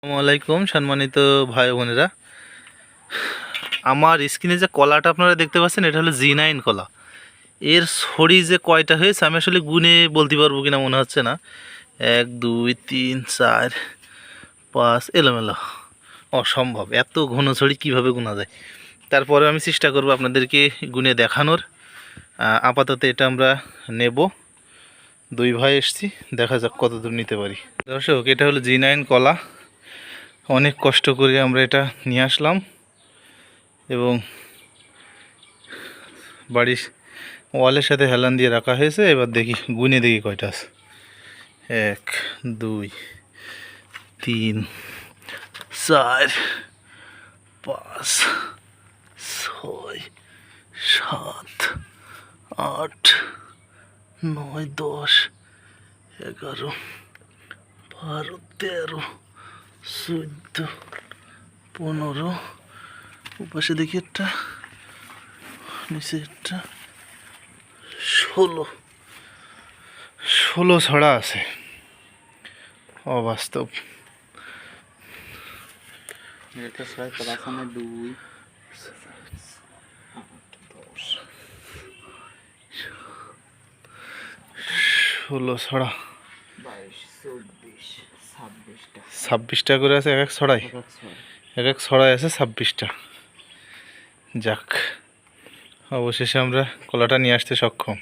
আসসালামু আলাইকুম সম্মানিত ভাই বোনেরা, আমার স্ক্রিনে যে কলাটা আপনারা দেখতে পাচ্ছেন এটা হলো জি9 কলা। এর ছড়ি যে কয়টা হয়েছে আমি আসলে গুনে বলতে পারবো কিনা মনে হচ্ছে না। 1 2 3 4 5 এলোমেলো, অসম্ভব। এত ঘন ছড়ি কীভাবে গুনা যায়? তারপরে আমি চেষ্টা করব আপনাদেরকে গুনে দেখানোর। আপাতত এটা আমরা নেব। দুই ভাই এসছি, দেখা যাক কত দূর নিতে পারি। দর্শক, এটা হলো জি9 কলা। অনেক কষ্ট করে আমরা এটা নিয়ে আসলাম এবং বাড়ির ওয়ালের সাথে হেলান দিয়ে রাখা হয়েছে। এবার দেখি, গুনে দেখি কয়টা আছে। 1 2 3 4 5 6 7 8 9 10 11 12 13 14 15, ওপাশে দেখি একটা, নিচে একটা, 16 ছড়া আছে। অবাস্তব। এটা 6 প্লাস 2 16 ছড়া, 22 24 26টা করে আছে এক এক ছড়ায়। এক এক ছড়ায় আছে 26টা। যাক, অবশেষে আমরা কলাটা নিয়ে আসতে সক্ষম।